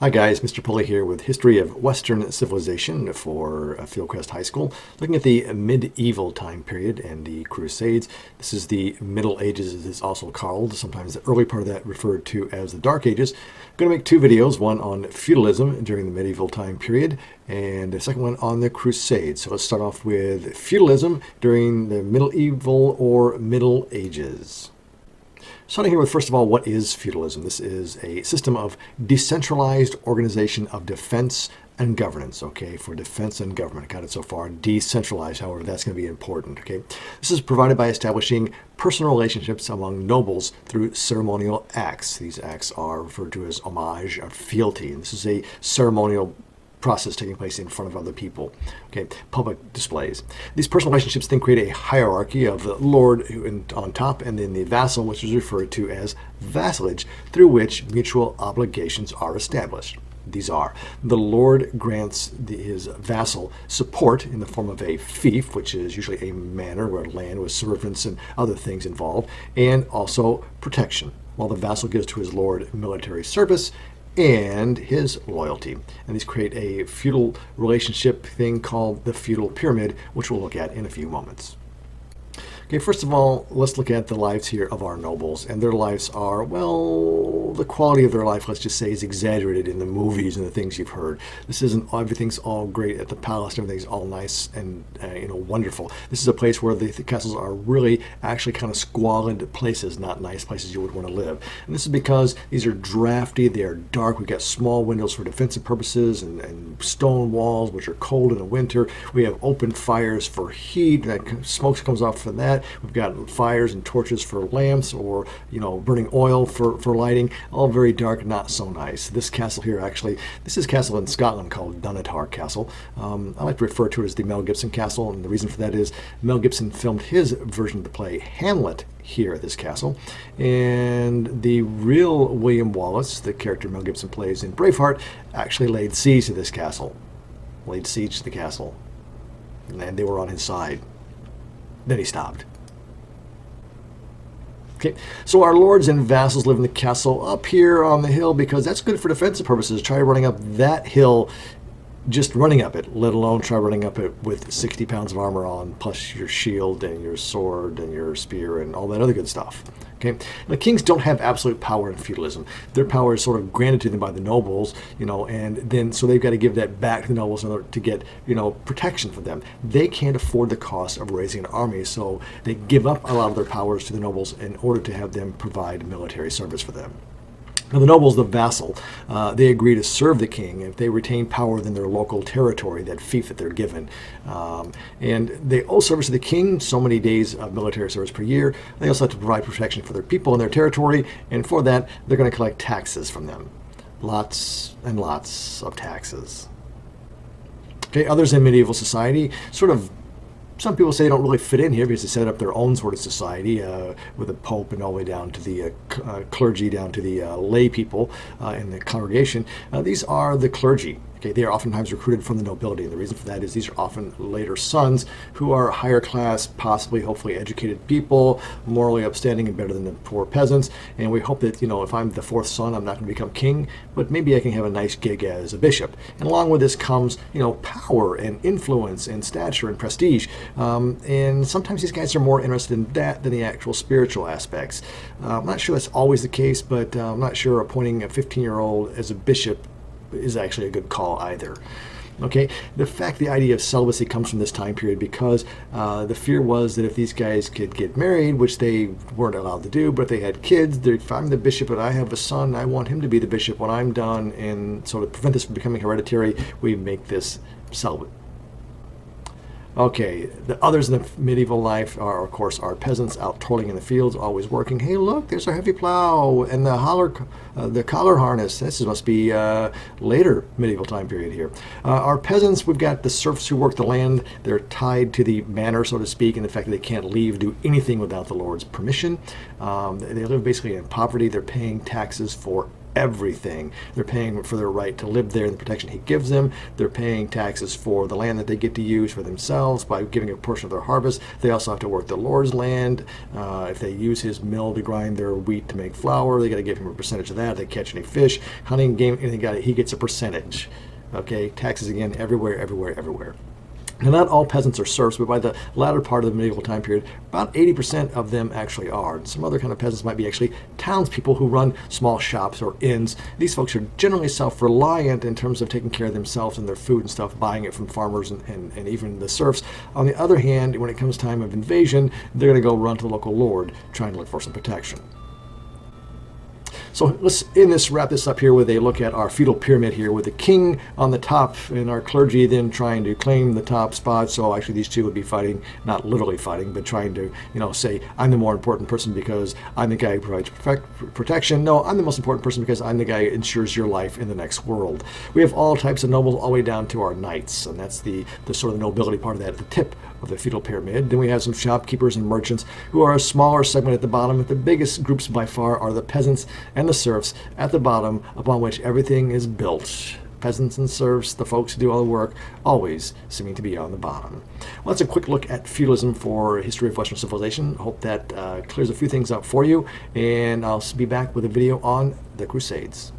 Hi guys, Mr. Pulley here with History of Western Civilization for Fieldcrest High School, looking at the medieval time period and the Crusades. This is the Middle Ages, as it's also called, sometimes the early part of that referred to as the Dark Ages. I'm going to make two videos, one on feudalism during the medieval time period and the second one on the Crusades. So let's start off with feudalism during the medieval or Middle Ages. Starting here with, first of all, what is feudalism? This is a system of decentralized organization of defense and governance, okay, for defense and government. Got it so far. Decentralized, however, that's going to be important, okay? This is provided by establishing personal relationships among nobles through ceremonial acts. These acts are referred to as homage or fealty. And this is a ceremonial process taking place in front of other people, okay, public displays. These personal relationships then create a hierarchy of the lord on top and then the vassal, which is referred to as vassalage, through which mutual obligations are established. These are: the lord grants his vassal support in the form of a fief, which is usually a manor or land with servants and other things involved, and also protection, while the vassal gives to his lord military service and his loyalty. And these create a feudal relationship thing called the feudal pyramid, which we'll look at in a few moments. Okay, first of all, let's look at the lives here of our nobles. And their lives are, well, the quality of their life, let's just say, is exaggerated in the movies and the things you've heard. This isn't, everything's all great at the palace, everything's all nice and, wonderful. This is a place where the castles are really actually kind of squalid places, not nice places you would want to live. And this is because these are drafty, they are dark. We've got small windows for defensive purposes and stone walls, which are cold in the winter. We have open fires for heat, that smoke comes off from that. We've got fires and torches for lamps, or burning oil for lighting. All very dark, not so nice. This castle here, actually, this is a castle in Scotland called Dunatar Castle. I like to refer to it as the Mel Gibson Castle, and the reason for that is Mel Gibson filmed his version of the play Hamlet here at this castle, and the real William Wallace, the character Mel Gibson plays in Braveheart, actually laid siege to this castle. Laid siege to the castle, and they were on his side. Then he stopped. Okay, so our lords and vassals live in the castle up here on the hill because that's good for defensive purposes. Try running up that hill, just running up it, let alone try running up it with 60 pounds of armor on, plus your shield and your sword and your spear and all that other good stuff. Okay, now kings don't have absolute power in feudalism. Their power is sort of granted to them by the nobles, and then so they've got to give that back to the nobles in order to get, protection for them. They can't afford the cost of raising an army, so they give up a lot of their powers to the nobles in order to have them provide military service for them. Now, the nobles, the vassal, they agree to serve the king if they retain power within their local territory, that fief that they're given. And they owe service to the king, so many days of military service per year. They also have to provide protection for their people in their territory, and for that, they're going to collect taxes from them. Lots and lots of taxes. Okay, others in medieval society sort of, some people say they don't really fit in here because they set up their own sort of society with the Pope and all the way down to the clergy, down to the lay people in the congregation. These are the clergy. Okay, they are oftentimes recruited from the nobility, and the reason for that is these are often later sons who are higher class, possibly, hopefully educated people, morally upstanding and better than the poor peasants. And we hope that, if I'm the fourth son, I'm not going to become king, but maybe I can have a nice gig as a bishop. And along with this comes, power and influence and stature and prestige. And sometimes these guys are more interested in that than the actual spiritual aspects. I'm not sure that's always the case, but I'm not sure appointing a 15-year-old as a bishop is actually a good call either. Okay, the idea of celibacy comes from this time period because the fear was that if these guys could get married, which they weren't allowed to do, but if they had kids, if I'm the bishop and I have a son, I want him to be the bishop when I'm done, and so to prevent this from becoming hereditary, we make this celibate. Okay, the others in the medieval life are, of course, our peasants out toiling in the fields, always working. Hey, look, there's a heavy plow and the collar harness. This must be later medieval time period here. Our peasants, we've got the serfs who work the land. They're tied to the manor, so to speak, and the fact that they can't leave, do anything without the lord's permission. They live basically in poverty. They're paying taxes for everything. They're paying for their right to live there and the protection he gives them. They're paying taxes for the land that they get to use for themselves by giving a portion of their harvest. They also have to work the Lord's land. If they use his mill to grind their wheat to make flour, they got to give him a percentage of that. If they catch any fish, hunting, game, anything, he gets a percentage. Okay, taxes again everywhere, everywhere, everywhere. Now, not all peasants are serfs, but by the latter part of the medieval time period, about 80% of them actually are. And some other kind of peasants might be actually townspeople who run small shops or inns. These folks are generally self-reliant in terms of taking care of themselves and their food and stuff, buying it from farmers and even the serfs. On the other hand, when it comes time of invasion, they're going to go run to the local lord, trying to look for some protection. So let's wrap this up here with a look at our feudal pyramid here, with the king on the top and our clergy then trying to claim the top spot. So actually these two would be fighting, not literally fighting, but trying to, say, I'm the more important person because I'm the guy who provides protection. No, I'm the most important person because I'm the guy who ensures your life in the next world. We have all types of nobles all the way down to our knights, and that's the sort of the nobility part of that at the tip of the feudal pyramid. Then we have some shopkeepers and merchants who are a smaller segment at the bottom. The biggest groups by far are the peasants and the serfs at the bottom, upon which everything is built. Peasants and serfs, the folks who do all the work, always seeming to be on the bottom. Well, that's a quick look at feudalism for history of Western civilization. Hope that clears a few things up for you, and I'll be back with a video on the Crusades.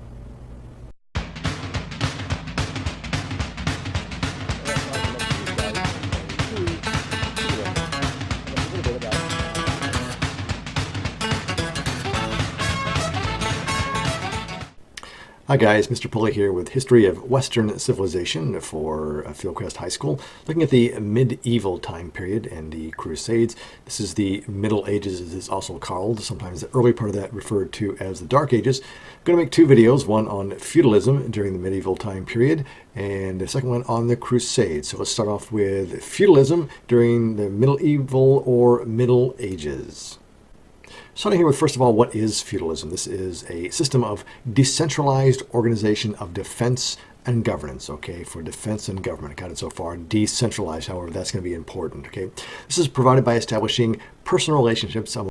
Hi guys, Mr. Pulley here with History of Western Civilization for Fieldcrest High School, looking at the medieval time period and the Crusades. This is the Middle Ages, as it's also called, sometimes the early part of that referred to as the Dark Ages. I'm going to make two videos, one on feudalism during the medieval time period and the second one on the Crusades. So let's start off with feudalism during the medieval or Middle Ages. Starting here with, first of all, what is feudalism? This is a system of decentralized organization of defense and governance, okay, for defense and government. Got it so far. Decentralized, however, that's going to be important, okay? This is provided by establishing personal relationships